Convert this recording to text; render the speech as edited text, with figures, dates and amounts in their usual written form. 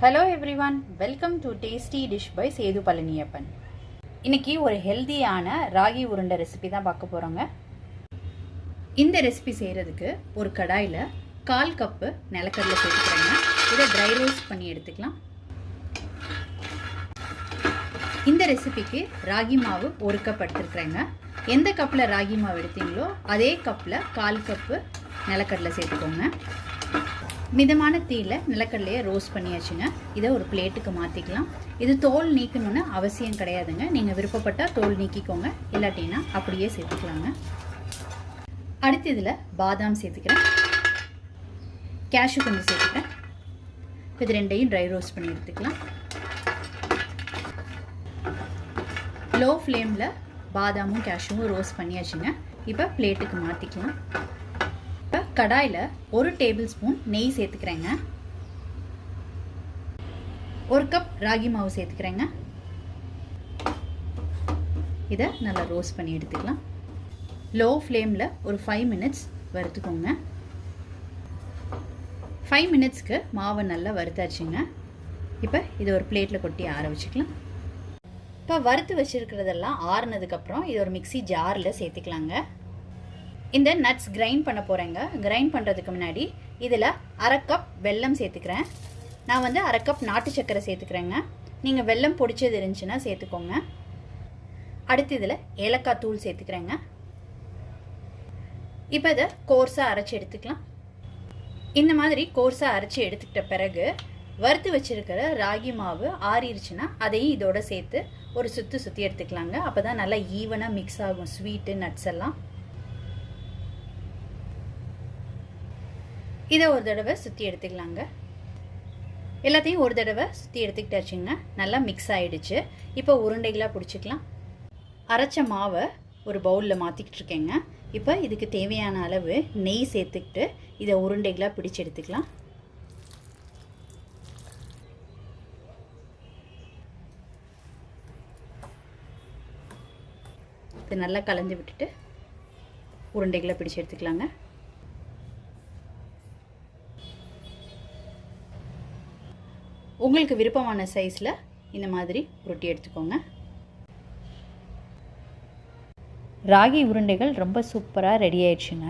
Hello everyone, welcome to Tasty Dish by Setu Palaniappan. இன்னைக்கு ஒரு ஹெல்தியான ராகி உருண்டை ரெசிபி தான் பார்க்க போறோங்க. இந்த ரெசிபி செய்யறதுக்கு ஒரு கடாயில 1/4 கப் நிலக்கடலை சேர்த்துக்கிறேங்க. இதை ட்ரை ரோஸ்ட் பண்ணி எடுத்துக்கலாம். இந்த ரெசிபிக்கு ராகி மாவு 1 கப் எடுத்துக்கிறேங்க. எந்த கப்ல ராகி மாவு எடுத்தீங்களோ அதே கப்ல 1/4 கப் நிலக்கடலை சேர்த்துக்கோங்க. மிதமான தீயில நிலக்கடலையை ரோஸ்ட் பண்ணியாச்சுங்க. இதை ஒரு பிளேட்டுக்கு மாற்றிக்கலாம். இது தோல் நீக்கணும்னு அவசியம் கிடையாதுங்க. நீங்கள் விருப்பப்பட்டால் தோல் நீக்கிக்கோங்க, இல்லாட்டினா அப்படியே சேர்த்துக்கலாங்க. அடுத்து இதில் பாதாம் சேர்த்துக்கிறேன், கேஷ்யூ கொஞ்சம் சேர்த்துக்கிறேன். இது ரெண்டையும் ட்ரை ரோஸ்ட் பண்ணி எடுத்துக்கலாம். லோ ஃப்ளேமில் பாதாமும் கேஷ்யூவும் ரோஸ்ட் பண்ணியாச்சுங்க. இப்போ பிளேட்டுக்கு மாற்றிக்கலாம். கடாயில் 1 டேபிள் ஸ்பூன் நெய் சேர்த்துக்கிறேங்க. 1 கப் ராகி மாவு சேர்த்துக்கிறேங்க. இதை நல்லா ரோஸ்ட் பண்ணி எடுத்துக்கலாம். லோ ஃப்ளேமில் ஒரு 5 மினிட்ஸ் வறுத்துக்கோங்க. 5 மினிட்ஸ்க்கு மாவை நல்லா வறுத்தாச்சுங்க. இப்போ இதை ஒரு பிளேட்டில் கொட்டி ஆற வச்சுக்கலாம். இப்போ வறுத்து வச்சுருக்கிறதெல்லாம் ஆறுனதுக்கப்புறம் இது ஒரு மிக்சி ஜாரில் சேர்த்துக்கலாங்க. இந்த நட்ஸ் கிரைண்ட் பண்ண போகிறேங்க. கிரைண்ட் பண்ணுறதுக்கு முன்னாடி இதில் 1/2 கப் வெல்லம் சேர்த்துக்கிறேன். நான் 1/2 கப் நாட்டு சர்க்கரை சேர்த்துக்கிறேங்க. நீங்கள் வெல்லம் பொடிச்சது இருந்துச்சுன்னா சேர்த்துக்கோங்க. அடுத்து இதில் ஏலக்காய் தூள் சேர்த்துக்கிறேங்க. இப்போ இதை கோர்ஸாக அரைச்சி எடுத்துக்கலாம். இந்த மாதிரி கோர்ஸாக அரைச்சி எடுத்துக்கிட்ட பிறகு வறுத்து வச்சுருக்கிற ராகி மாவு ஆறிடுச்சுன்னா அதையும் இதோட சேர்த்து ஒரு சுற்றி எடுத்துக்கலாங்க. அப்போ தான் நல்லா ஈவனாக மிக்ஸ் ஆகும் ஸ்வீட்டு நட்ஸ் எல்லாம். இதை ஒரு தடவை சுற்றி எடுத்துக்கலாங்க. எல்லாத்தையும் ஒரு தடவை சுற்றி எடுத்துக்கிட்டாச்சுங்க. நல்லா மிக்ஸ் ஆகிடுச்சு. இப்போ உருண்டைகளாக பிடிச்சிக்கலாம். அரைச்ச மாவை ஒரு பவுலில் மாற்றிக்கிட்டு இருக்கேங்க. இப்போ இதுக்கு தேவையான அளவு நெய் சேர்த்துக்கிட்டு இதை உருண்டைகளாக பிடிச்சி எடுத்துக்கலாம். இது நல்லா கலந்து விட்டுட்டு உருண்டைகளை பிடிச்சி எடுத்துக்கலாங்க. உங்களுக்கு விருப்பமான சைஸில் இந்த மாதிரி உருட்டி எடுத்துக்கோங்க. ராகி உருண்டைகள் ரொம்ப சூப்பராக ரெடி ஆயிடுச்சுங்க.